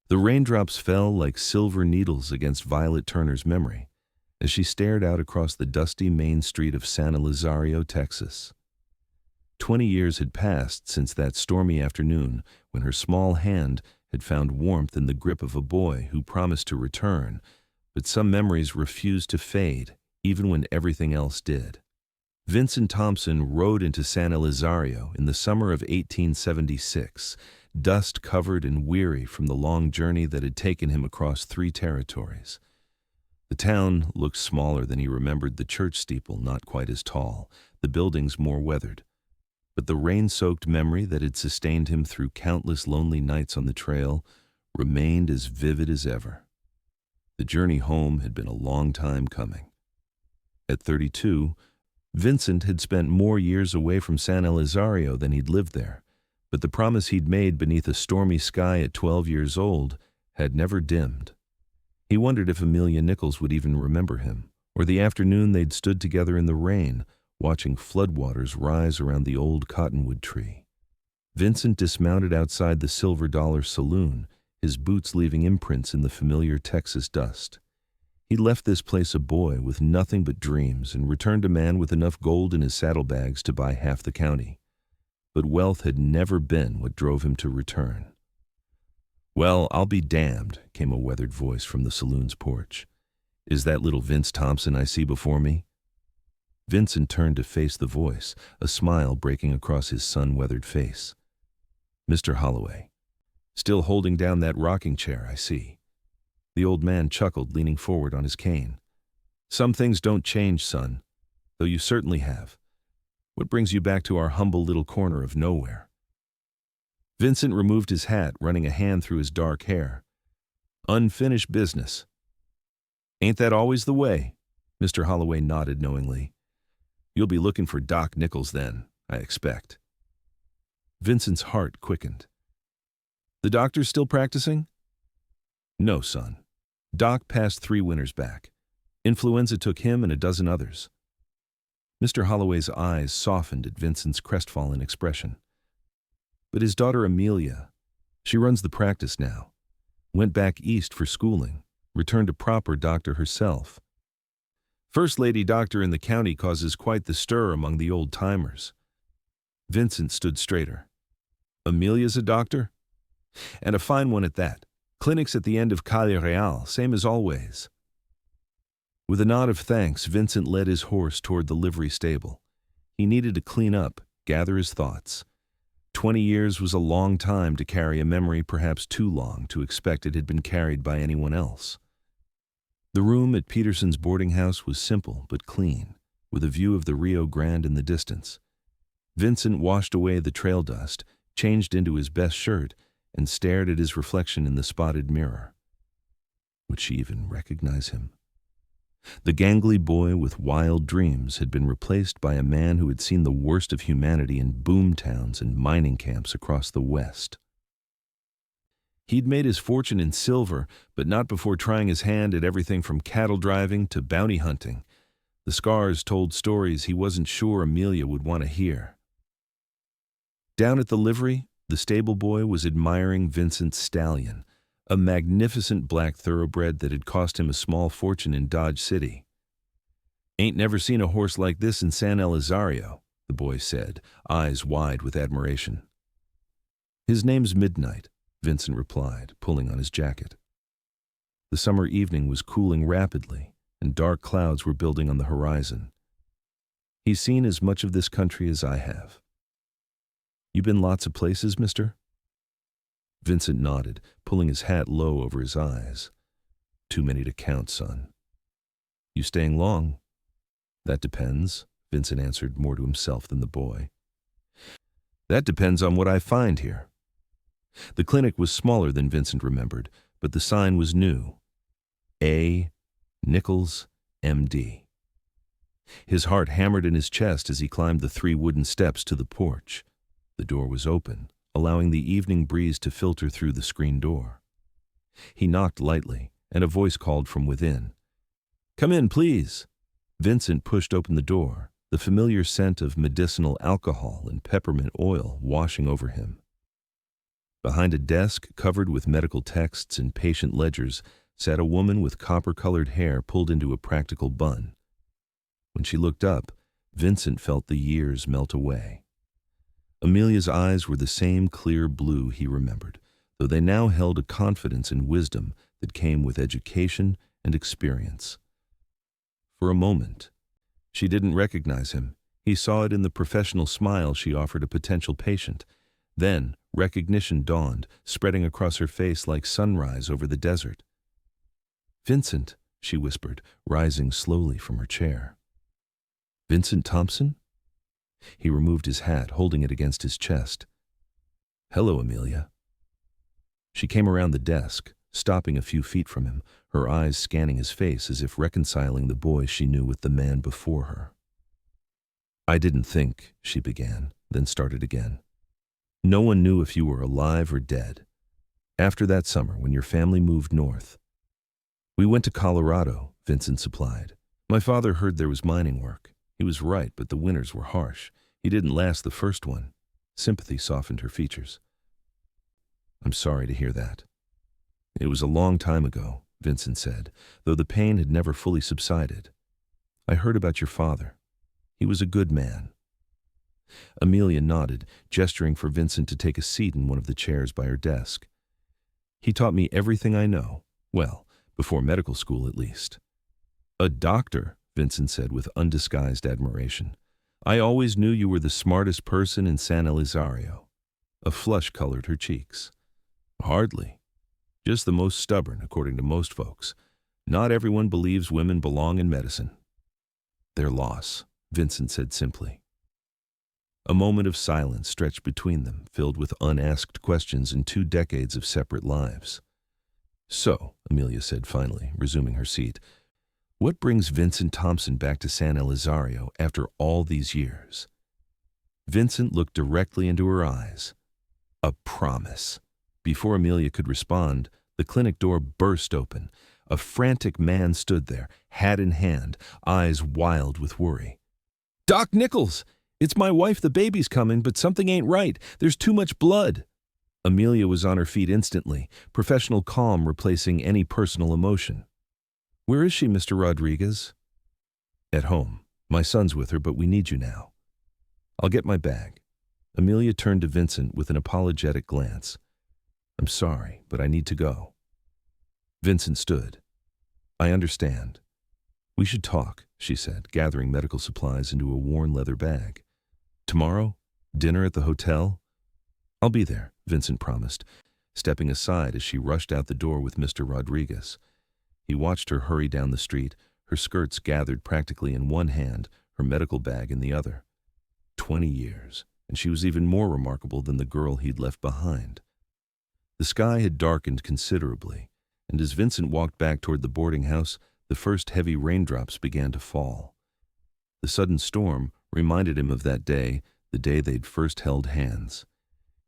The raindrops fell like silver needles against Violet Turner's memory as she stared out across the dusty main street of San Elizario, Texas. 20 years had passed since that stormy afternoon when her small hand had found warmth in the grip of a boy who promised to return, but some memories refused to fade, even when everything else did. Vincent Thompson rode into San Elizario in the summer of 1876, dust-covered and weary from the long journey that had taken him across 3 territories. The town looked smaller than he remembered, the church steeple not quite as tall, the buildings more weathered. But the rain-soaked memory that had sustained him through countless lonely nights on the trail remained as vivid as ever. The journey home had been a long time coming. At 32, Vincent had spent more years away from San Elizario than he'd lived there, but the promise he'd made beneath a stormy sky at 12 years old had never dimmed. He wondered if Amelia Nichols would even remember him, or the afternoon they'd stood together in the rain, watching floodwaters rise around the old cottonwood tree. Vincent dismounted outside the Silver Dollar Saloon, his boots leaving imprints in the familiar Texas dust. He left this place a boy with nothing but dreams and returned a man with enough gold in his saddlebags to buy half the county. But wealth had never been what drove him to return. "Well, I'll be damned," came a weathered voice from the saloon's porch. "Is that little Vince Thompson I see before me?" Vincent turned to face the voice, a smile breaking across his sun-weathered face. "Mr. Holloway. Still holding down that rocking chair, I see." The old man chuckled, leaning forward on his cane. "Some things don't change, son, though you certainly have. What brings you back to our humble little corner of nowhere?" Vincent removed his hat, running a hand through his dark hair. "Unfinished business." "Ain't that always the way?" Mr. Holloway nodded knowingly. "You'll be looking for Doc Nichols then, I expect." Vincent's heart quickened. "The doctor's still practicing?" "No, son. Doc passed 3 winters back. Influenza took him and a dozen others." Mr. Holloway's eyes softened at Vincent's crestfallen expression. "But his daughter Amelia, she runs the practice now. Went back east for schooling, returned a proper doctor herself. First lady doctor in the county causes quite the stir among the old-timers." Vincent stood straighter. "Amelia's a doctor? And a fine one at that. Clinics at the end of Calle Real, same as always." With a nod of thanks, Vincent led his horse toward the livery stable. He needed to clean up, gather his thoughts. 20 years was a long time to carry a memory, perhaps too long to expect it had been carried by anyone else. The room at Peterson's boarding house was simple but clean, with a view of the Rio Grande in the distance. Vincent washed away the trail dust, changed into his best shirt, and stared at his reflection in the spotted mirror. Would she even recognize him? The gangly boy with wild dreams had been replaced by a man who had seen the worst of humanity in boom towns and mining camps across the West. He'd made his fortune in silver, but not before trying his hand at everything from cattle driving to bounty hunting. The scars told stories he wasn't sure Amelia would want to hear. Down at the livery, the stable boy was admiring Vincent's stallion, a magnificent black thoroughbred that had cost him a small fortune in Dodge City. "Ain't never seen a horse like this in San Elizario," the boy said, eyes wide with admiration. "His name's Midnight," Vincent replied, pulling on his jacket. The summer evening was cooling rapidly, and dark clouds were building on the horizon. "He's seen as much of this country as I have." "You been lots of places, mister?" Vincent nodded, pulling his hat low over his eyes. "Too many to count, son." "You staying long?" "That depends," Vincent answered, more to himself than the boy. "That depends on what I find here." The clinic was smaller than Vincent remembered, but the sign was new. A. Nichols, M.D. His heart hammered in his chest as he climbed the 3 wooden steps to the porch. The door was open, allowing the evening breeze to filter through the screen door. He knocked lightly, and a voice called from within. "Come in, please." Vincent pushed open the door, the familiar scent of medicinal alcohol and peppermint oil washing over him. Behind a desk covered with medical texts and patient ledgers sat a woman with copper-colored hair pulled into a practical bun. When she looked up, Vincent felt the years melt away. Amelia's eyes were the same clear blue he remembered, though they now held a confidence and wisdom that came with education and experience. For a moment, she didn't recognize him. He saw it in the professional smile she offered a potential patient. Then, recognition dawned, spreading across her face like sunrise over the desert. "Vincent," she whispered, rising slowly from her chair. "Vincent Thompson?" He removed his hat, holding it against his chest. "Hello, Amelia." She came around the desk, stopping a few feet from him, her eyes scanning his face as if reconciling the boy she knew with the man before her. "I didn't think," she began, then started again. "No one knew if you were alive or dead. After that summer, when your family moved north." "We went to Colorado," Vincent supplied. "My father heard there was mining work. He was right, but the winters were harsh. He didn't last the first one." Sympathy softened her features. "I'm sorry to hear that." "It was a long time ago," Vincent said, though the pain had never fully subsided. "I heard about your father. He was a good man." Amelia nodded, gesturing for Vincent to take a seat in one of the chairs by her desk. "He taught me everything I know. Well, before medical school at least." "A doctor," Vincent said with undisguised admiration. "I always knew you were the smartest person in San Elizario." A flush colored her cheeks. "Hardly. Just the most stubborn, according to most folks. Not everyone believes women belong in medicine." "Their loss," Vincent said simply. A moment of silence stretched between them, filled with unasked questions and 2 decades of separate lives. "So," Amelia said finally, resuming her seat, "what brings Vincent Thompson back to San Elizario after all these years?" Vincent looked directly into her eyes. A promise. Before Amelia could respond, the clinic door burst open. A frantic man stood there, hat in hand, eyes wild with worry. "Doc Nichols! It's my wife, the baby's coming, but something ain't right. There's too much blood." Amelia was on her feet instantly, professional calm replacing any personal emotion. "Where is she, Mr. Rodriguez?" "At home. My son's with her, but we need you now." "I'll get my bag." Amelia turned to Vincent with an apologetic glance. "I'm sorry, but I need to go." Vincent stood. "I understand. We should talk," she said, gathering medical supplies into a worn leather bag. "Tomorrow? Dinner at the hotel?" "I'll be there," Vincent promised, stepping aside as she rushed out the door with Mr. Rodriguez. He watched her hurry down the street, her skirts gathered practically in one hand, her medical bag in the other. 20 years, and she was even more remarkable than the girl he'd left behind. The sky had darkened considerably, and as Vincent walked back toward the boarding house, the first heavy raindrops began to fall. The sudden storm reminded him of that day, the day they'd first held hands.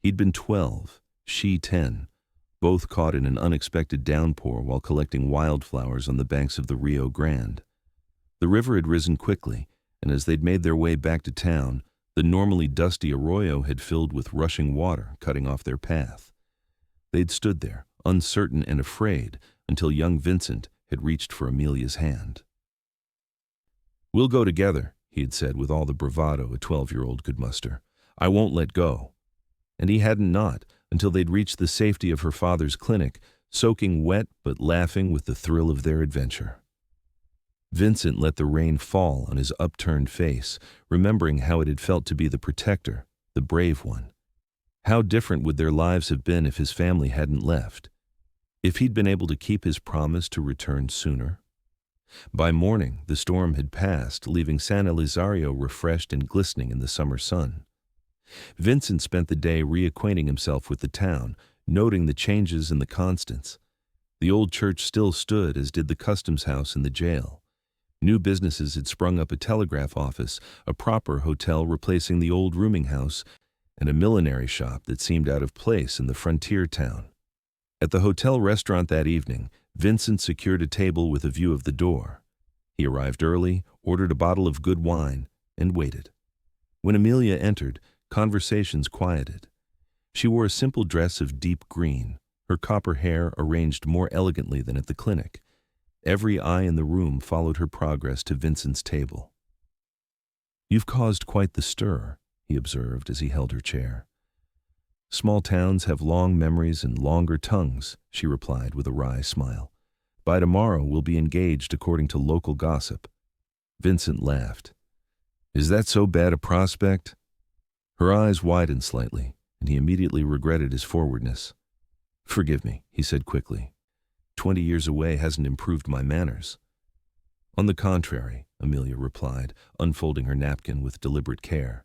He'd been 12, she 10, both caught in an unexpected downpour while collecting wildflowers on the banks of the Rio Grande. The river had risen quickly, and as they'd made their way back to town, the normally dusty arroyo had filled with rushing water, cutting off their path. They'd stood there, uncertain and afraid, until young Vincent had reached for Amelia's hand. "We'll go together," he had said with all the bravado a 12-year-old could muster. "I won't let go." And he hadn't not, until they'd reached the safety of her father's clinic, soaking wet but laughing with the thrill of their adventure. Vincent let the rain fall on his upturned face, remembering how it had felt to be the protector, the brave one. How different would their lives have been if his family hadn't left? If he'd been able to keep his promise to return sooner? By morning, the storm had passed, leaving San Elizario refreshed and glistening in the summer sun. Vincent spent the day reacquainting himself with the town, noting the changes and the constants. The old church still stood, as did the customs house and the jail. New businesses had sprung up: a telegraph office, a proper hotel replacing the old rooming house, and a millinery shop that seemed out of place in the frontier town. At the hotel restaurant that evening, Vincent secured a table with a view of the door. He arrived early, ordered a bottle of good wine, and waited. When Amelia entered, conversations quieted. She wore a simple dress of deep green, her copper hair arranged more elegantly than at the clinic. Every eye in the room followed her progress to Vincent's table. "You've caused quite the stir," he observed as he held her chair. "Small towns have long memories and longer tongues," she replied with a wry smile. "By tomorrow we'll be engaged according to local gossip." Vincent laughed. "Is that so bad a prospect?" Her eyes widened slightly, and he immediately regretted his forwardness. "Forgive me," he said quickly. 20 years away hasn't improved my manners." "On the contrary," Amelia replied, unfolding her napkin with deliberate care.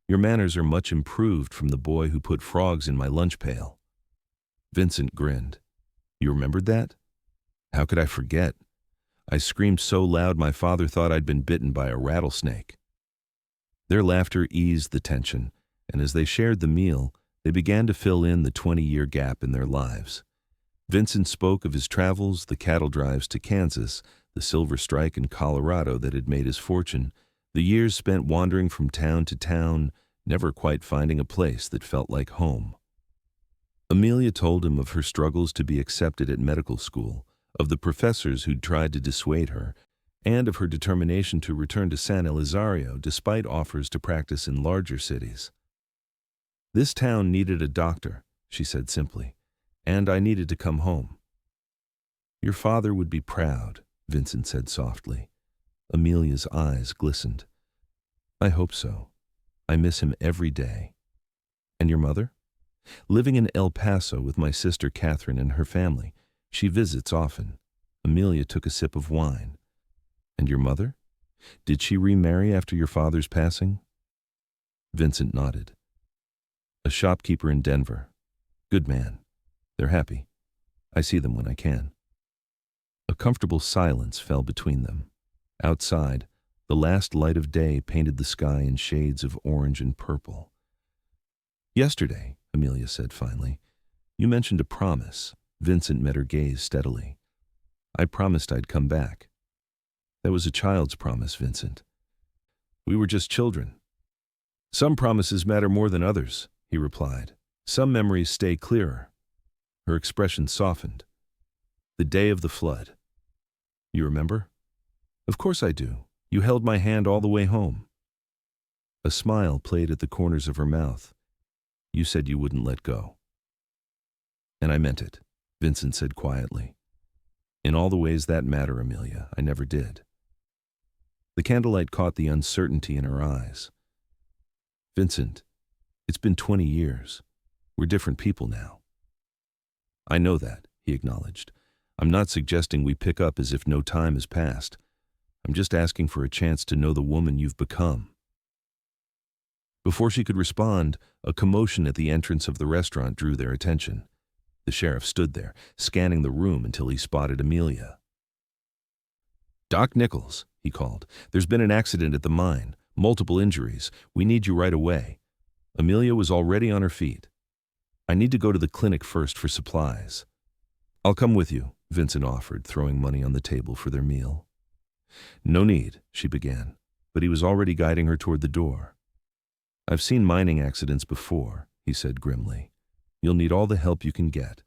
"Your manners are much improved from the boy who put frogs in my lunch pail." Vincent grinned. "You remembered that?" "How could I forget? I screamed so loud my father thought I'd been bitten by a rattlesnake." Their laughter eased the tension, and as they shared the meal, they began to fill in the 20-year gap in their lives. Vincent spoke of his travels, the cattle drives to Kansas, the silver strike in Colorado that had made his fortune, the years spent wandering from town to town, never quite finding a place that felt like home. Amelia told him of her struggles to be accepted at medical school, of the professors who'd tried to dissuade her, and of her determination to return to San Elizario despite offers to practice in larger cities. "This town needed a doctor," she said simply, "and I needed to come home." "Your father would be proud," Vincent said softly. Amelia's eyes glistened. "I hope so. I miss him every day." "And your mother?" "Living in El Paso with my sister Catherine and her family. She visits often." Amelia took a sip of wine. "And your mother? Did she remarry after your father's passing?" Vincent nodded. "A shopkeeper in Denver. Good man. They're happy. I see them when I can." A comfortable silence fell between them. Outside, the last light of day painted the sky in shades of orange and purple. "Yesterday," Amelia said finally, "you mentioned a promise." Vincent met her gaze steadily. "I promised I'd come back." "That was a child's promise, Vincent." "We were just children." "Some promises matter more than others," he replied. "Some memories stay clearer." Her expression softened. "The day of the flood. You remember?" "Of course I do. You held my hand all the way home." A smile played at the corners of her mouth. "You said you wouldn't let go." "And I meant it," Vincent said quietly. "In all the ways that matter, Amelia, I never did." The candlelight caught the uncertainty in her eyes. "Vincent, it's been 20 years. We're different people now." "I know that," he acknowledged. "I'm not suggesting we pick up as if no time has passed. I'm just asking for a chance to know the woman you've become." Before she could respond, a commotion at the entrance of the restaurant drew their attention. The sheriff stood there, scanning the room until he spotted Amelia. "Doc Nichols," he called. "There's been an accident at the mine. Multiple injuries. We need you right away." Amelia was already on her feet. "I need to go to the clinic first for supplies." "I'll come with you," Vincent offered, throwing money on the table for their meal. "No need," she began, but he was already guiding her toward the door. "I've seen mining accidents before," he said grimly. "You'll need all the help you can get."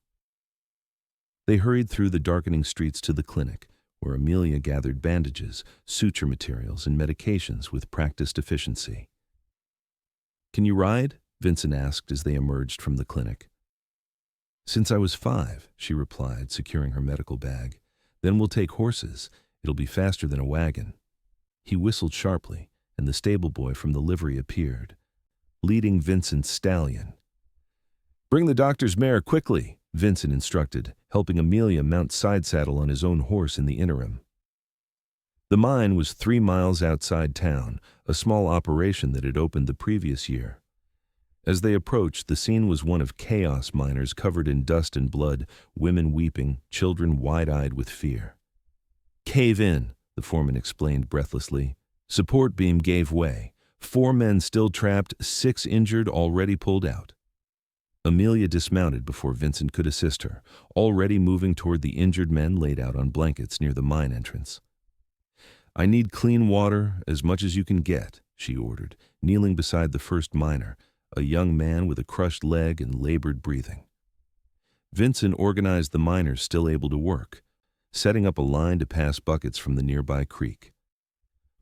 They hurried through the darkening streets to the clinic, where Amelia gathered bandages, suture materials, and medications with practiced efficiency. "Can you ride?" Vincent asked as they emerged from the clinic. "Since I was 5, she replied, securing her medical bag. "Then we'll take horses. It'll be faster than a wagon." He whistled sharply, and the stable boy from the livery appeared, leading Vincent's stallion. "Bring the doctor's mare quickly," Vincent instructed, helping Amelia mount side saddle on his own horse in the interim. The mine was 3 miles outside town, a small operation that had opened the previous year. As they approached, the scene was one of chaos, miners covered in dust and blood, women weeping, children wide-eyed with fear. "Cave in," the foreman explained breathlessly. Support beam gave way. 4 men still trapped, 6 injured, already pulled out. Amelia dismounted before Vincent could assist her, already moving toward the injured men laid out on blankets near the mine entrance. "I need clean water, as much as you can get," she ordered, kneeling beside the first miner, a young man with a crushed leg and labored breathing. Vincent organized the miners still able to work, setting up a line to pass buckets from the nearby creek.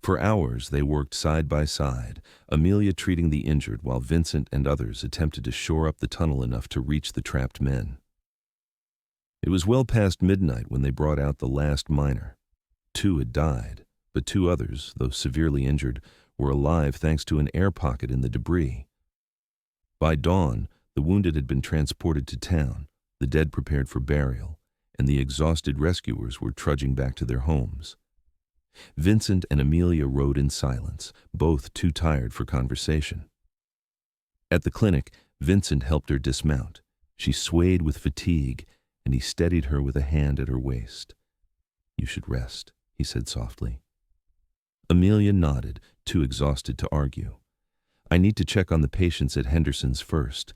For hours they worked side by side, Amelia treating the injured while Vincent and others attempted to shore up the tunnel enough to reach the trapped men. It was well past midnight when they brought out the last miner. 2 had died, but 2 others, though severely injured, were alive thanks to an air pocket in the debris. By dawn, the wounded had been transported to town, the dead prepared for burial, and the exhausted rescuers were trudging back to their homes. Vincent and Amelia rode in silence, both too tired for conversation. At the clinic, Vincent helped her dismount. She swayed with fatigue, and he steadied her with a hand at her waist. "You should rest," he said softly. Amelia nodded, too exhausted to argue. "I need to check on the patients at Henderson's first.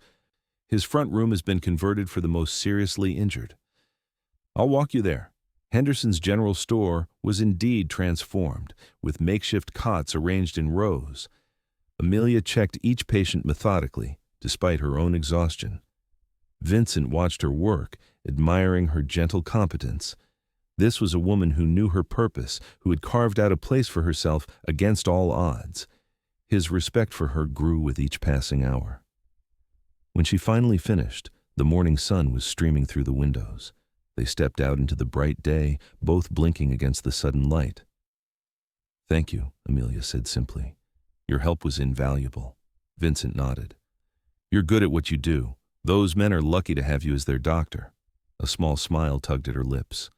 His front room has been converted for the most seriously injured. I'll walk you there." Henderson's general store was indeed transformed, with makeshift cots arranged in rows. Amelia checked each patient methodically, despite her own exhaustion. Vincent watched her work, admiring her gentle competence. This was a woman who knew her purpose, who had carved out a place for herself against all odds. His respect for her grew with each passing hour. When she finally finished, the morning sun was streaming through the windows. They stepped out into the bright day, both blinking against the sudden light. "Thank you," Amelia said simply. "Your help was invaluable." Vincent nodded. "You're good at what you do. Those men are lucky to have you as their doctor." A small smile tugged at her lips.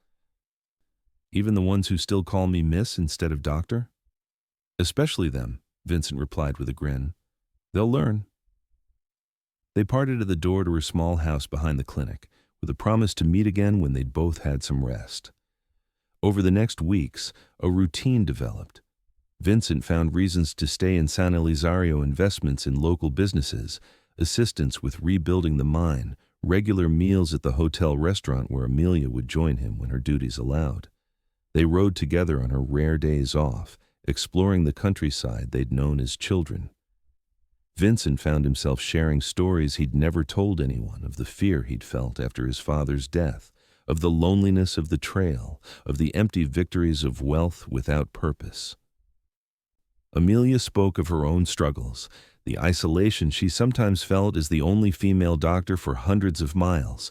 "Even the ones who still call me Miss instead of Doctor?" "Especially them," Vincent replied with a grin. "They'll learn." They parted at the door to her small house behind the clinic, with a promise to meet again when they'd both had some rest. Over the next weeks, a routine developed. Vincent found reasons to stay in San Elizario, investments in local businesses, assistance with rebuilding the mine, regular meals at the hotel restaurant where Amelia would join him when her duties allowed. They rode together on her rare days off, exploring the countryside they'd known as children. Vincent found himself sharing stories he'd never told anyone of the fear he'd felt after his father's death, of the loneliness of the trail, of the empty victories of wealth without purpose. Amelia spoke of her own struggles, the isolation she sometimes felt as the only female doctor for hundreds of miles,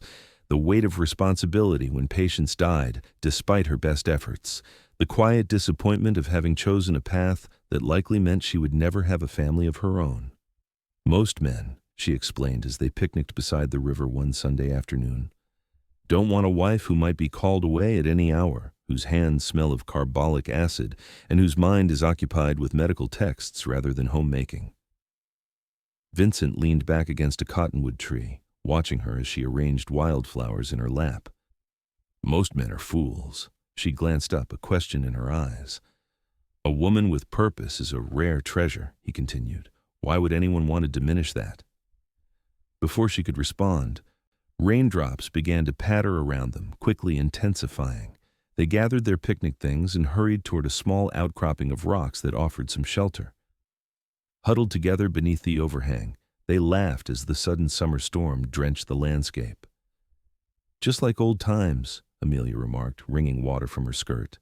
the weight of responsibility when patients died, despite her best efforts, the quiet disappointment of having chosen a path that likely meant she would never have a family of her own. "Most men," she explained as they picnicked beside the river one Sunday afternoon, "don't want a wife who might be called away at any hour, whose hands smell of carbolic acid, and whose mind is occupied with medical texts rather than homemaking." Vincent leaned back against a cottonwood tree, watching her as she arranged wildflowers in her lap. "Most men are fools." She glanced up, a question in her eyes. "A woman with purpose is a rare treasure," he continued. "Why would anyone want to diminish that?" Before she could respond, raindrops began to patter around them, quickly intensifying. They gathered their picnic things and hurried toward a small outcropping of rocks that offered some shelter. Huddled together beneath the overhang, they laughed as the sudden summer storm drenched the landscape. "Just like old times," Amelia remarked, wringing water from her skirt.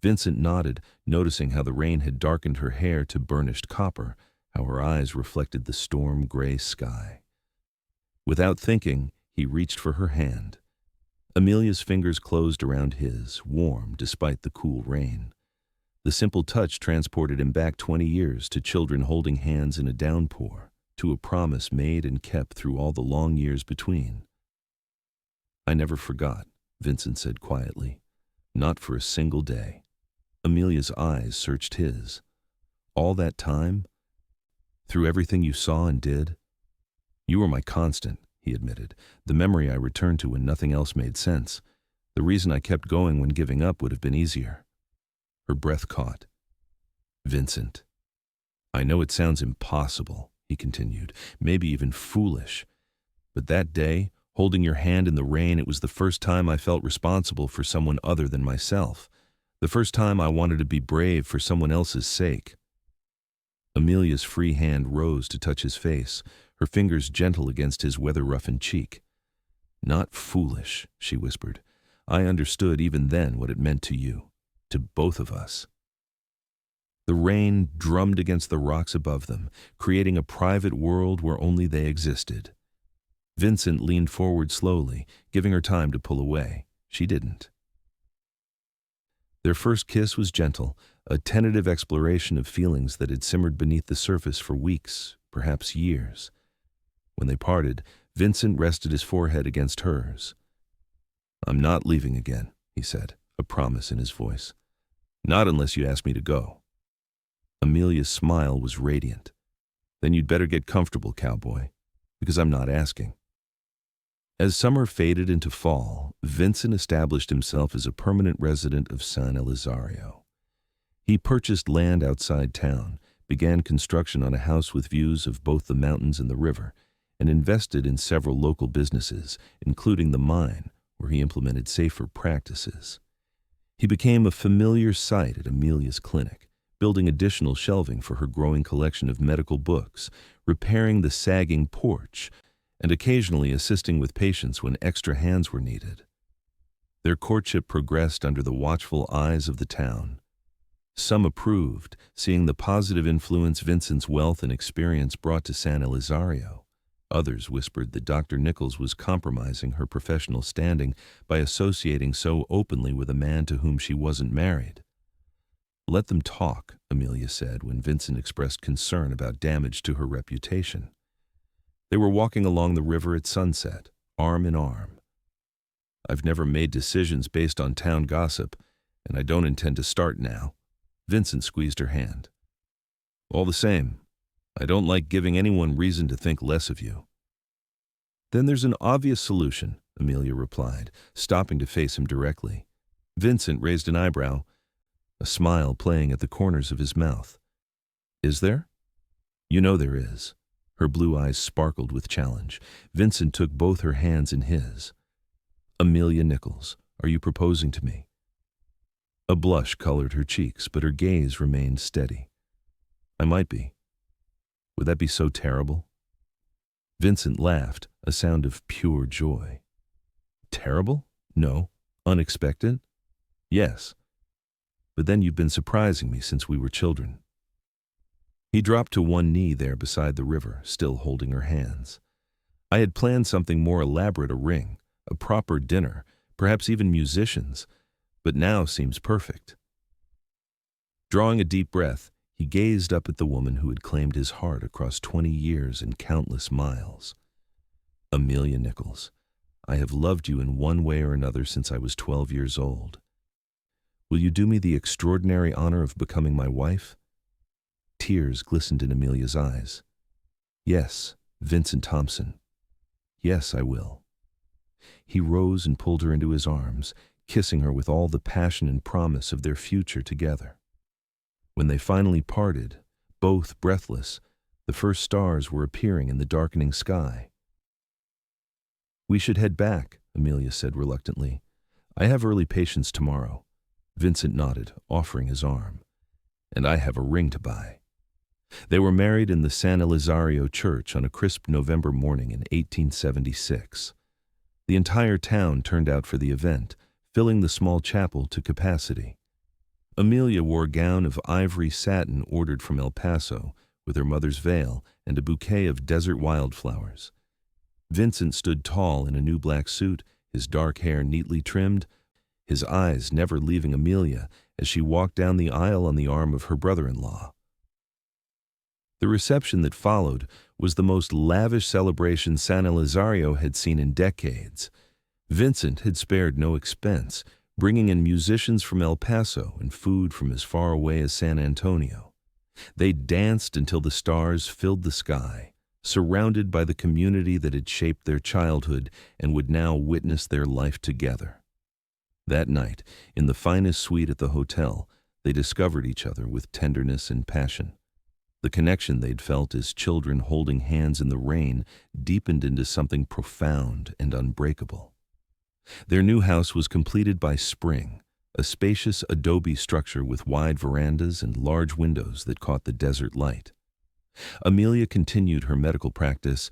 Vincent nodded, noticing how the rain had darkened her hair to burnished copper, how her eyes reflected the storm-gray sky. Without thinking, he reached for her hand. Amelia's fingers closed around his, warm despite the cool rain. The simple touch transported him back 20 years to children holding hands in a downpour, to a promise made and kept through all the long years between. "I never forgot," Vincent said quietly. "Not for a single day." Amelia's eyes searched his. "All that time? Through everything you saw and did?" "You were my constant," he admitted, "the memory I returned to when nothing else made sense. The reason I kept going when giving up would have been easier." Her breath caught. "Vincent, I know it sounds impossible," he continued, "maybe even foolish. But that day, holding your hand in the rain, it was the first time I felt responsible for someone other than myself. The first time I wanted to be brave for someone else's sake." Amelia's free hand rose to touch his face, her fingers gentle against his weather-roughened cheek. "Not foolish," she whispered. "I understood even then what it meant to you, to both of us." The rain drummed against the rocks above them, creating a private world where only they existed. Vincent leaned forward slowly, giving her time to pull away. She didn't. Their first kiss was gentle, a tentative exploration of feelings that had simmered beneath the surface for weeks, perhaps years. When they parted, Vincent rested his forehead against hers. "I'm not leaving again," he said, a promise in his voice. "Not unless you ask me to go." Amelia's smile was radiant. "Then you'd better get comfortable, Cowboy, because I'm not asking." As summer faded into fall, Vincent established himself as a permanent resident of San Elizario. He purchased land outside town, began construction on a house with views of both the mountains and the river, and invested in several local businesses, including the mine, where he implemented safer practices. He became a familiar sight at Amelia's clinic, building additional shelving for her growing collection of medical books, repairing the sagging porch, and occasionally assisting with patients when extra hands were needed. Their courtship progressed under the watchful eyes of the town. Some approved, seeing the positive influence Vincent's wealth and experience brought to San Elizario. Others whispered that Dr. Nichols was compromising her professional standing by associating so openly with a man to whom she wasn't married. "Let them talk," Amelia said when Vincent expressed concern about damage to her reputation. They were walking along the river at sunset, arm in arm. "I've never made decisions based on town gossip, and I don't intend to start now." Vincent squeezed her hand. "All the same, I don't like giving anyone reason to think less of you." "Then there's an obvious solution," Amelia replied, stopping to face him directly. Vincent raised an eyebrow, a smile playing at the corners of his mouth. "Is there?" "You know there is." Her blue eyes sparkled with challenge. Vincent took both her hands in his. "Amelia Nichols, are you proposing to me?" A blush colored her cheeks, but her gaze remained steady. "I might be. Would that be so terrible?" Vincent laughed, a sound of pure joy. "Terrible? No. Unexpected? Yes. But then you've been surprising me since we were children." He dropped to one knee there beside the river, still holding her hands. "I had planned something more elaborate, a ring, a proper dinner, perhaps even musicians, but now seems perfect." Drawing a deep breath, he gazed up at the woman who had claimed his heart across 20 years and countless miles. "Amelia Nichols, I have loved you in one way or another since I was 12 years old. Will you do me the extraordinary honor of becoming my wife?" Tears glistened in Amelia's eyes. "Yes, Vincent Thompson. Yes, I will." He rose and pulled her into his arms, kissing her with all the passion and promise of their future together. When they finally parted, both breathless, the first stars were appearing in the darkening sky. "We should head back," Amelia said reluctantly. "I have early patients tomorrow." Vincent nodded, offering his arm. "And I have a ring to buy." They were married in the San Elizario church on a crisp November morning in 1876. The entire town turned out for the event, filling the small chapel to capacity. Amelia wore a gown of ivory satin ordered from El Paso, with her mother's veil and a bouquet of desert wildflowers. Vincent stood tall in a new black suit, his dark hair neatly trimmed, his eyes never leaving Amelia as she walked down the aisle on the arm of her brother-in-law. The reception that followed was the most lavish celebration San Elizario had seen in decades. Vincent had spared no expense, bringing in musicians from El Paso and food from as far away as San Antonio. They danced until the stars filled the sky, surrounded by the community that had shaped their childhood and would now witness their life together. That night, in the finest suite at the hotel, they discovered each other with tenderness and passion. The connection they'd felt as children holding hands in the rain deepened into something profound and unbreakable. Their new house was completed by spring, a spacious adobe structure with wide verandas and large windows that caught the desert light. Amelia continued her medical practice,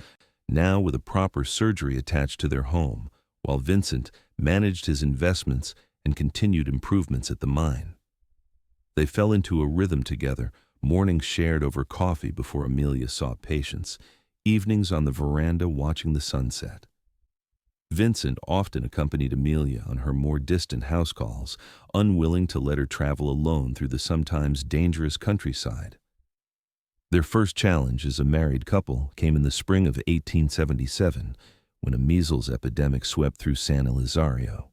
now with a proper surgery attached to their home, while Vincent managed his investments and continued improvements at the mine. They fell into a rhythm together, mornings shared over coffee before Amelia saw patients, evenings on the veranda watching the sunset. Vincent often accompanied Amelia on her more distant house calls, unwilling to let her travel alone through the sometimes dangerous countryside. Their first challenge as a married couple came in the spring of 1877, when a measles epidemic swept through San Elizario.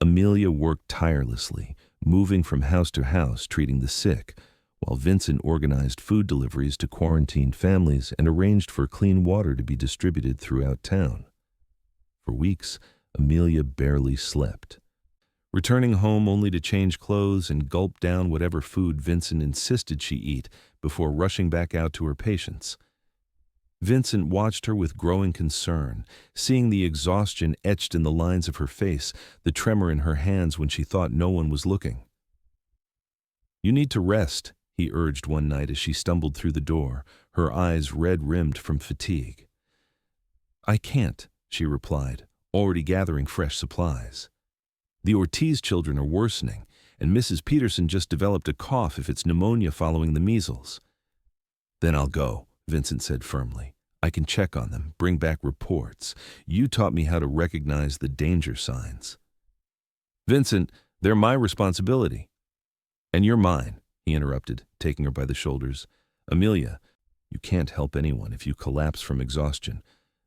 Amelia worked tirelessly, moving from house to house treating the sick, while Vincent organized food deliveries to quarantined families and arranged for clean water to be distributed throughout town. For weeks, Amelia barely slept, returning home only to change clothes and gulp down whatever food Vincent insisted she eat before rushing back out to her patients. Vincent watched her with growing concern, seeing the exhaustion etched in the lines of her face, the tremor in her hands when she thought no one was looking. "You need to rest," he urged one night as she stumbled through the door, her eyes red-rimmed from fatigue. "I can't," she replied, already gathering fresh supplies. "The Ortiz children are worsening, and Mrs. Peterson just developed a cough if it's pneumonia following the measles." "Then I'll go," Vincent said firmly. "I can check on them, bring back reports. You taught me how to recognize the danger signs." "Vincent, they're my responsibility." "And you're mine," he interrupted, taking her by the shoulders. "Amelia, you can't help anyone if you collapse from exhaustion.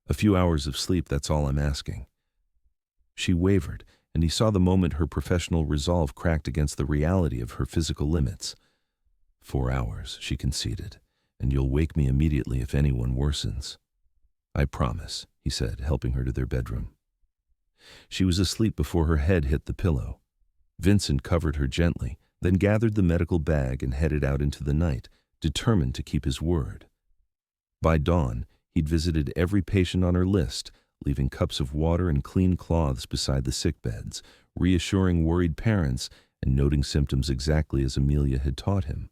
A few hours of sleep, that's all I'm asking." She wavered, and he saw the moment her professional resolve cracked against the reality of her physical limits. "4 hours," she conceded, "and you'll wake me immediately if anyone worsens." "I promise," he said, helping her to their bedroom. She was asleep before her head hit the pillow. Vincent covered her gently, then gathered the medical bag and headed out into the night, determined to keep his word. By dawn, he'd visited every patient on her list, leaving cups of water and clean cloths beside the sickbeds, reassuring worried parents and noting symptoms exactly as Amelia had taught him.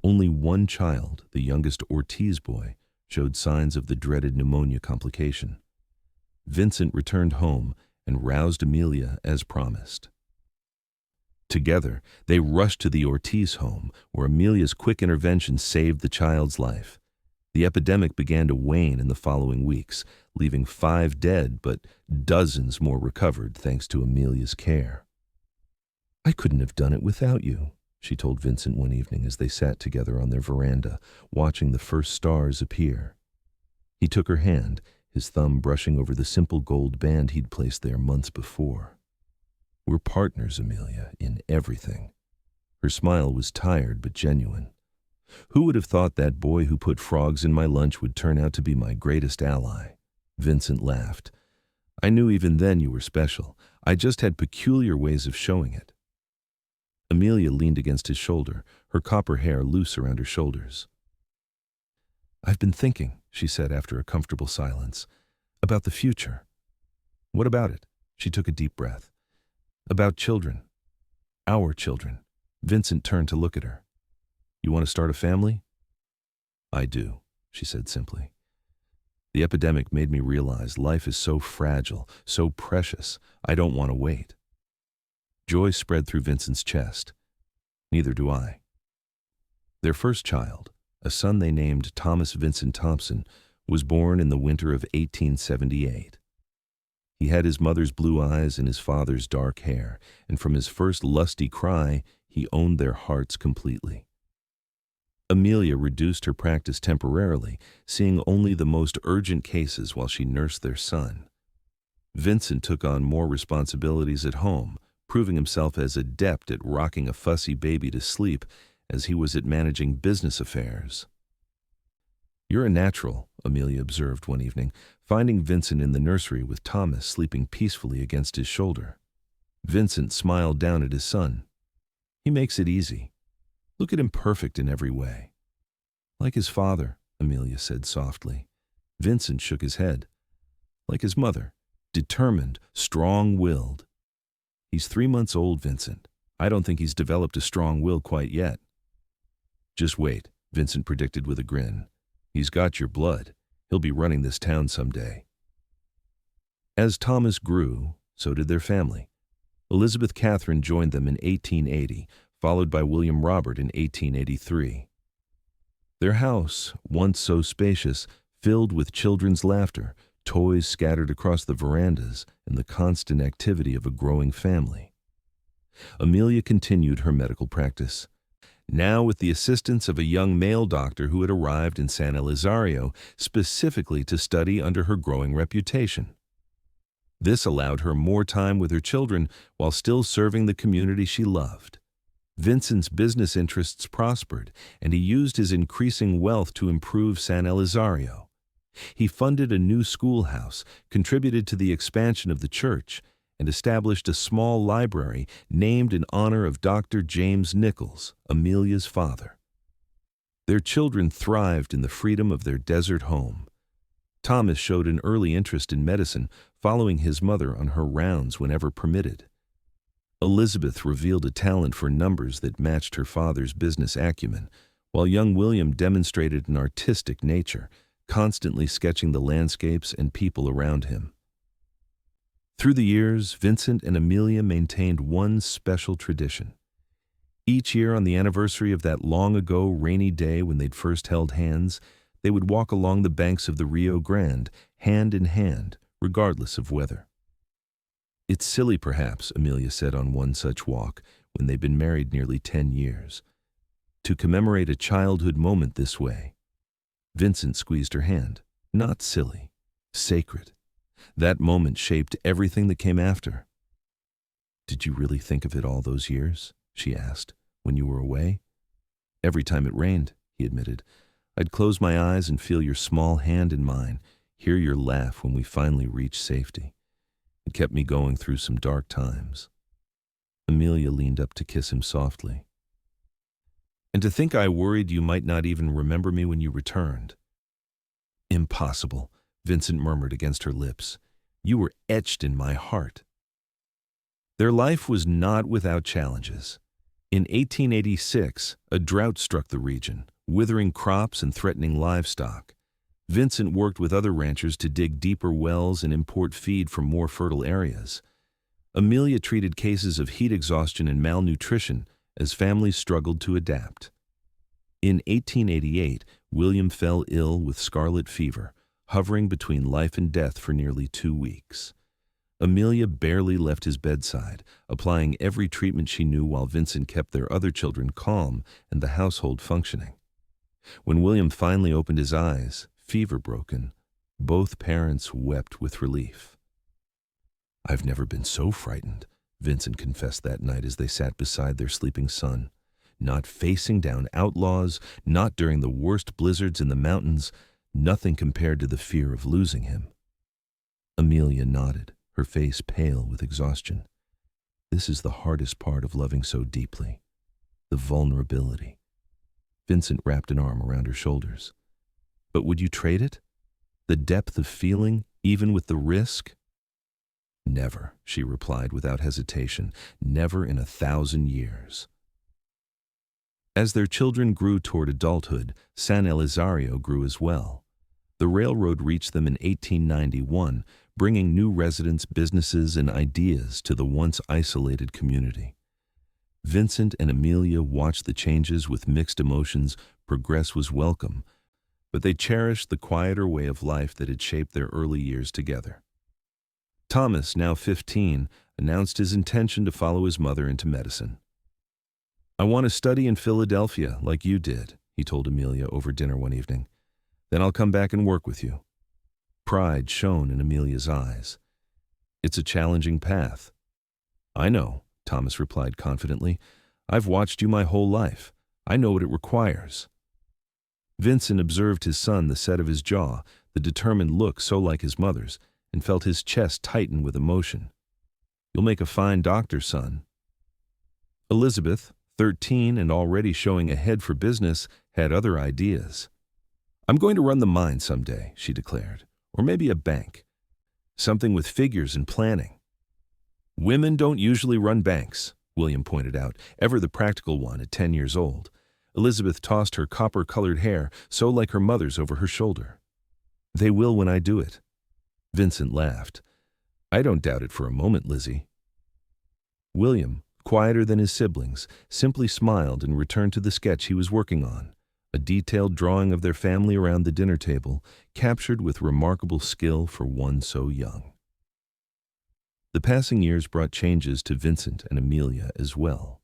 Only one child, the youngest Ortiz boy, showed signs of the dreaded pneumonia complication. Vincent returned home and roused Amelia as promised. Together, they rushed to the Ortiz home, where Amelia's quick intervention saved the child's life. The epidemic began to wane in the following weeks, leaving 5 dead, but dozens more recovered thanks to Amelia's care. "I couldn't have done it without you," she told Vincent one evening as they sat together on their veranda, watching the first stars appear. He took her hand, his thumb brushing over the simple gold band he'd placed there months before. "We're partners, Amelia, in everything." Her smile was tired but genuine. "Who would have thought that boy who put frogs in my lunch would turn out to be my greatest ally?" Vincent laughed. "I knew even then you were special. I just had peculiar ways of showing it." Amelia leaned against his shoulder, her copper hair loose around her shoulders. "I've been thinking," she said after a comfortable silence, "about the future." "What about it?" She took a deep breath. "About children. Our children." Vincent turned to look at her. "You want to start a family?" "I do," she said simply. "The epidemic made me realize life is so fragile, so precious. I don't want to wait." Joy spread through Vincent's chest. "Neither do I." Their first child, a son they named Thomas Vincent Thompson, was born in the winter of 1878. He had his mother's blue eyes and his father's dark hair, and from his first lusty cry, he owned their hearts completely. Amelia reduced her practice temporarily, seeing only the most urgent cases while she nursed their son. Vincent took on more responsibilities at home, proving himself as adept at rocking a fussy baby to sleep as he was at managing business affairs. "You're a natural," Amelia observed one evening, finding Vincent in the nursery with Thomas sleeping peacefully against his shoulder. Vincent smiled down at his son. "He makes it easy. Look at him, perfect in every way." "Like his father," Amelia said softly. Vincent shook his head. "Like his mother, determined, strong-willed." "He's 3 months old, Vincent. I don't think he's developed a strong will quite yet." "Just wait," Vincent predicted with a grin. He's got your blood. He'll be running this town someday." As Thomas grew, so did their family. Elizabeth Catherine joined them in 1880, followed by William Robert in 1883. Their house, once so spacious, filled with children's laughter, toys scattered across the verandas, and the constant activity of a growing family. Amelia continued her medical practice, now with the assistance of a young male doctor who had arrived in San Elizario specifically to study under her growing reputation. This allowed her more time with her children while still serving the community she loved. Vincent's business interests prospered, and he used his increasing wealth to improve San Elizario. He funded a new schoolhouse, contributed to the expansion of the church, and established a small library named in honor of Dr. James Nichols, Amelia's father. Their children thrived in the freedom of their desert home. Thomas showed an early interest in medicine, following his mother on her rounds whenever permitted. Elizabeth revealed a talent for numbers that matched her father's business acumen, while young William demonstrated an artistic nature, constantly sketching the landscapes and people around him. Through the years, Vincent and Amelia maintained one special tradition. Each year on the anniversary of that long-ago rainy day when they'd first held hands, they would walk along the banks of the Rio Grande, hand in hand, regardless of weather. "It's silly, perhaps," Amelia said on one such walk, when they'd been married nearly 10 years, "to commemorate a childhood moment this way." Vincent squeezed her hand. "Not silly. Sacred. That moment shaped everything that came after." "Did you really think of it all those years?" she asked, "when you were away?" "Every time it rained," he admitted. "I'd close my eyes and feel your small hand in mine, hear your laugh when we finally reached safety. It kept me going through some dark times." Amelia leaned up to kiss him softly. "And to think I worried you might not even remember me when you returned." "Impossible," Vincent murmured against her lips. "You were etched in my heart." Their life was not without challenges. In 1886, a drought struck the region, withering crops and threatening livestock. Vincent worked with other ranchers to dig deeper wells and import feed from more fertile areas. Amelia treated cases of heat exhaustion and malnutrition as families struggled to adapt. In 1888, William fell ill with scarlet fever, hovering between life and death for nearly 2 weeks. Amelia barely left his bedside, applying every treatment she knew while Vincent kept their other children calm and the household functioning. When William finally opened his eyes, fever-broken, both parents wept with relief. "I've never been so frightened," Vincent confessed that night as they sat beside their sleeping son. "Not facing down outlaws, not during the worst blizzards in the mountains, nothing compared to the fear of losing him." Amelia nodded, her face pale with exhaustion. "This is the hardest part of loving so deeply, the vulnerability." Vincent wrapped an arm around her shoulders. "But would you trade it? The depth of feeling, even with the risk?" "Never," she replied without hesitation. "Never in 1,000 years." As their children grew toward adulthood, San Elizario grew as well. The railroad reached them in 1891, bringing new residents, businesses, and ideas to the once isolated community. Vincent and Amelia watched the changes with mixed emotions. Progress was welcome, but they cherished the quieter way of life that had shaped their early years together. Thomas, now 15, announced his intention to follow his mother into medicine. "I want to study in Philadelphia like you did," he told Amelia over dinner one evening. "Then I'll come back and work with you." Pride shone in Amelia's eyes. "It's a challenging path." "I know," Thomas replied confidently. "I've watched you my whole life. I know what it requires." Vincent observed his son, the set of his jaw, the determined look so like his mother's, and felt his chest tighten with emotion. "You'll make a fine doctor, son." Elizabeth, 13 and already showing a head for business, had other ideas. "I'm going to run the mine someday," she declared, "or maybe a bank. Something with figures and planning." "Women don't usually run banks," William pointed out, ever the practical one at 10 years old. Elizabeth tossed her copper-colored hair, so like her mother's, over her shoulder. "They will when I do it." Vincent laughed. "I don't doubt it for a moment, Lizzie." William, quieter than his siblings, simply smiled and returned to the sketch he was working on, a detailed drawing of their family around the dinner table, captured with remarkable skill for one so young. The passing years brought changes to Vincent and Amelia as well.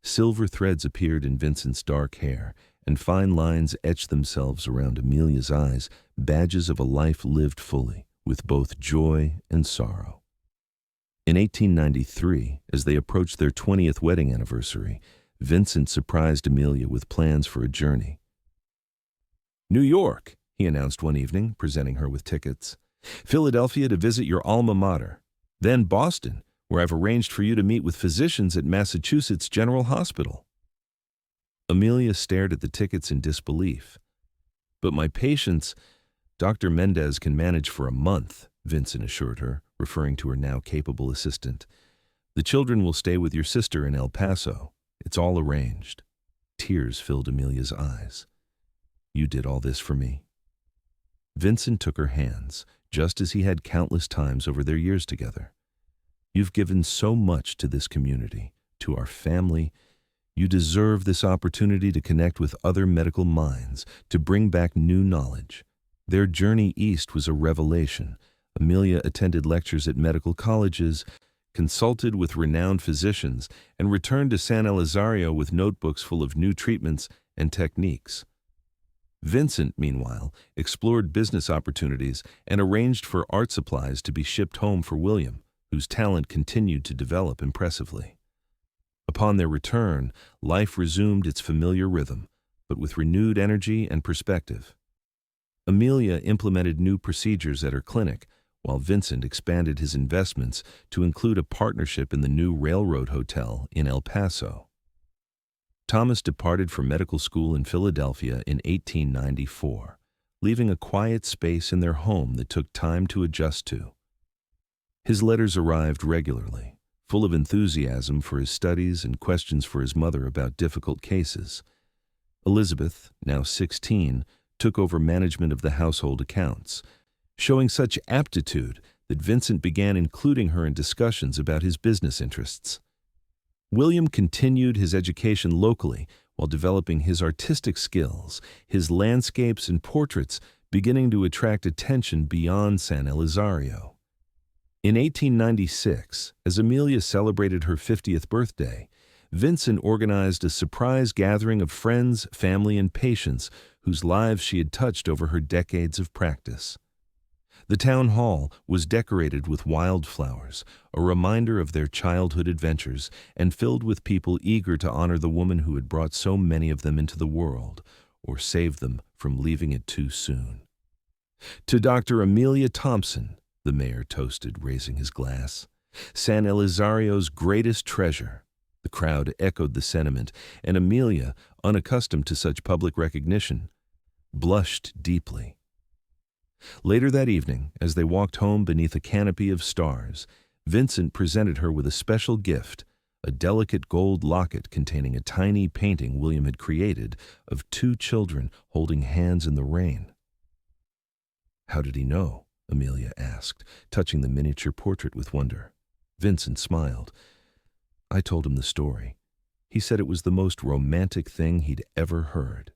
Silver threads appeared in Vincent's dark hair, and fine lines etched themselves around Amelia's eyes, badges of a life lived fully, with both joy and sorrow. In 1893, as they approached their 20th wedding anniversary, Vincent surprised Amelia with plans for a journey. "New York," he announced one evening, presenting her with tickets. "Philadelphia to visit your alma mater. Then Boston, where I've arranged for you to meet with physicians at Massachusetts General Hospital." Amelia stared at the tickets in disbelief. "But my patients, Dr. Mendez can manage for a month," Vincent assured her, referring to her now capable assistant. "The children will stay with your sister in El Paso. It's all arranged." Tears filled Amelia's eyes. "You did all this for me?" Vincent took her hands, just as he had countless times over their years together. "You've given so much to this community, to our family. You deserve this opportunity to connect with other medical minds, to bring back new knowledge." Their journey east was a revelation. Amelia attended lectures at medical colleges, consulted with renowned physicians, and returned to San Elizario with notebooks full of new treatments and techniques. Vincent, meanwhile, explored business opportunities and arranged for art supplies to be shipped home for William, whose talent continued to develop impressively. Upon their return, life resumed its familiar rhythm, but with renewed energy and perspective. Amelia implemented new procedures at her clinic, while Vincent expanded his investments to include a partnership in the new railroad hotel in El Paso. Thomas departed for medical school in Philadelphia in 1894, leaving a quiet space in their home that took time to adjust to. His letters arrived regularly, full of enthusiasm for his studies and questions for his mother about difficult cases. Elizabeth, now 16, took over management of the household accounts, showing such aptitude that Vincent began including her in discussions about his business interests. William continued his education locally while developing his artistic skills, his landscapes and portraits beginning to attract attention beyond San Elizario. In 1896, as Amelia celebrated her 50th birthday, Vincent organized a surprise gathering of friends, family, and patients whose lives she had touched over her decades of practice. The town hall was decorated with wildflowers, a reminder of their childhood adventures, and filled with people eager to honor the woman who had brought so many of them into the world, or saved them from leaving it too soon. "To Dr. Amelia Thompson," the mayor toasted, raising his glass, "San Elizario's greatest treasure." The crowd echoed the sentiment, and Amelia, unaccustomed to such public recognition, blushed deeply. Later that evening, as they walked home beneath a canopy of stars, Vincent presented her with a special gift, a delicate gold locket containing a tiny painting William had created of two children holding hands in the rain. "How did he know?" Amelia asked, touching the miniature portrait with wonder. Vincent smiled. "I told him the story. He said it was the most romantic thing he'd ever heard."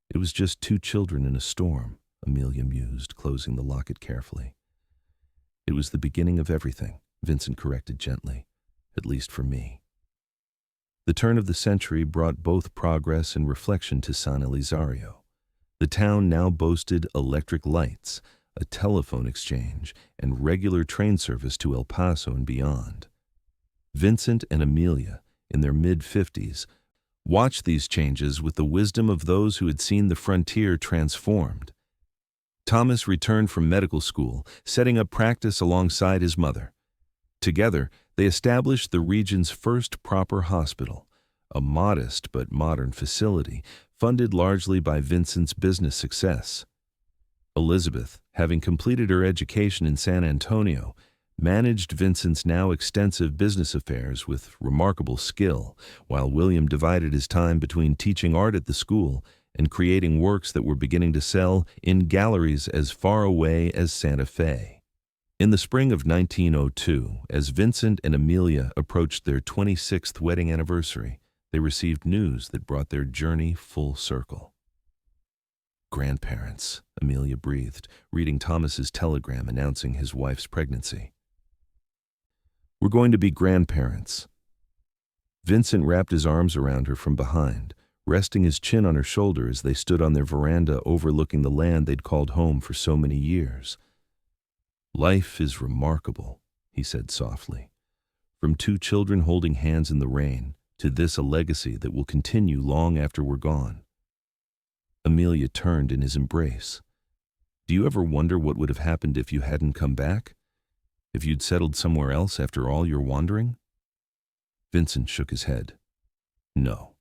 "It was just two children in a storm," Amelia mused, closing the locket carefully. "It was the beginning of everything," Vincent corrected gently, "at least for me." The turn of the century brought both progress and reflection to San Elizario. The town now boasted electric lights, a telephone exchange, and regular train service to El Paso and beyond. Vincent and Amelia, in their mid-50s, watched these changes with the wisdom of those who had seen the frontier transformed. Thomas returned from medical school, setting up practice alongside his mother. Together, they established the region's first proper hospital, a modest but modern facility funded largely by Vincent's business success. Elizabeth, having completed her education in San Antonio, managed Vincent's now extensive business affairs with remarkable skill, while William divided his time between teaching art at the school and creating works that were beginning to sell in galleries as far away as Santa Fe. In the spring of 1902, as Vincent and Amelia approached their 26th wedding anniversary, they received news that brought their journey full circle. "Grandparents," Amelia breathed, reading Thomas's telegram announcing his wife's pregnancy. "We're going to be grandparents." Vincent wrapped his arms around her from behind, resting his chin on her shoulder as they stood on their veranda overlooking the land they'd called home for so many years. "Life is remarkable," he said softly. "From two children holding hands in the rain to this a legacy that will continue long after we're gone." Amelia turned in his embrace. "Do you ever wonder what would have happened if you hadn't come back? If you'd settled somewhere else after all your wandering?" Vincent shook his head. "No,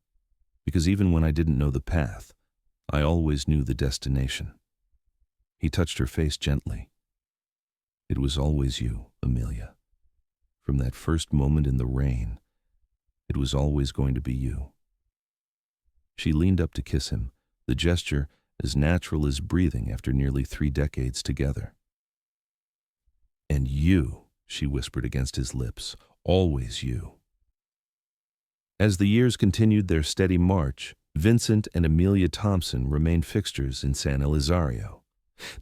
because even when I didn't know the path, I always knew the destination." He touched her face gently. "It was always you, Amelia. From that first moment in the rain, it was always going to be you." She leaned up to kiss him, the gesture as natural as breathing after nearly 3 decades together. "And you," she whispered against his lips, "always you." As the years continued their steady march, Vincent and Amelia Thompson remained fixtures in San Elizario.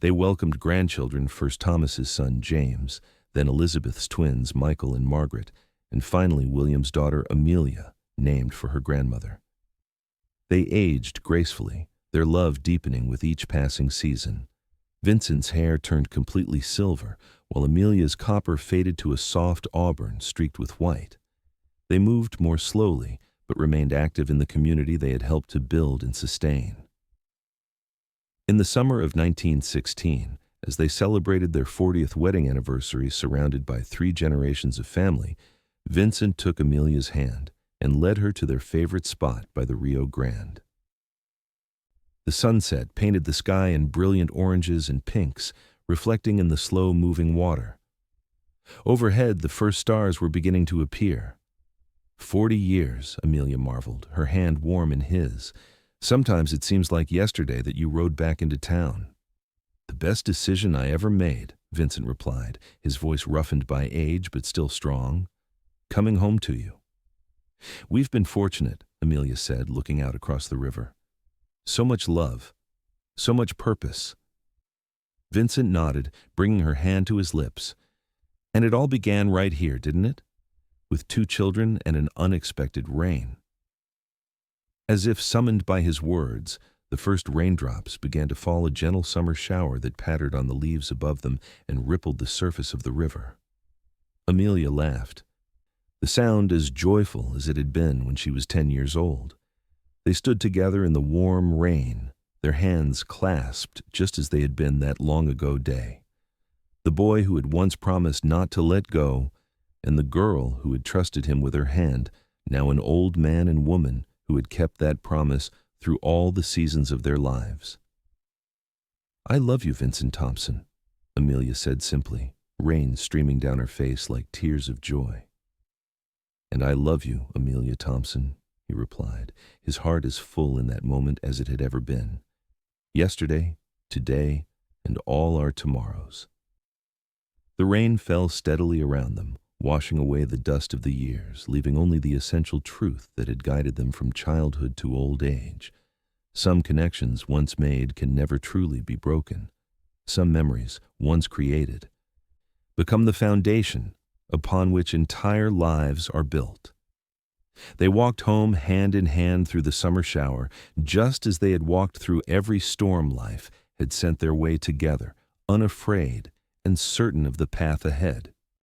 They welcomed grandchildren, first Thomas's son James, then Elizabeth's twins Michael and Margaret, and finally William's daughter Amelia, named for her grandmother. They aged gracefully, their love deepening with each passing season. Vincent's hair turned completely silver, while Amelia's copper faded to a soft auburn streaked with white. They moved more slowly, but remained active in the community they had helped to build and sustain. In the summer of 1916, as they celebrated their 40th wedding anniversary surrounded by 3 generations of family, Vincent took Amelia's hand and led her to their favorite spot by the Rio Grande. The sunset painted the sky in brilliant oranges and pinks, reflecting in the slow-moving water. Overhead, the first stars were beginning to appear. 40 years, Amelia marveled, her hand warm in his. "Sometimes it seems like yesterday that you rode back into town." "The best decision I ever made," Vincent replied, his voice roughened by age but still strong. "Coming home to you." "We've been fortunate," Amelia said, looking out across the river. "So much love, so much purpose." Vincent nodded, bringing her hand to his lips. "And it all began right here, didn't it? With 2 children and an unexpected rain." As if summoned by his words, the first raindrops began to fall, a gentle summer shower that pattered on the leaves above them and rippled the surface of the river. Amelia laughed, the sound as joyful as it had been when she was 10 years old. They stood together in the warm rain, their hands clasped just as they had been that long-ago day. The boy who had once promised not to let go, and the girl who had trusted him with her hand, now an old man and woman who had kept that promise through all the seasons of their lives. "I love you, Vincent Thompson," Amelia said simply, rain streaming down her face like tears of joy. "And I love you, Amelia Thompson," he replied, his heart as full in that moment as it had ever been. "Yesterday, today, and all our tomorrows." The rain fell steadily around them, washing away the dust of the years, leaving only the essential truth that had guided them from childhood to old age. Some connections once made can never truly be broken. Some memories, once created, become the foundation upon which entire lives are built. They walked home hand in hand through the summer shower, just as they had walked through every storm life had sent their way together, unafraid and certain of the path ahead.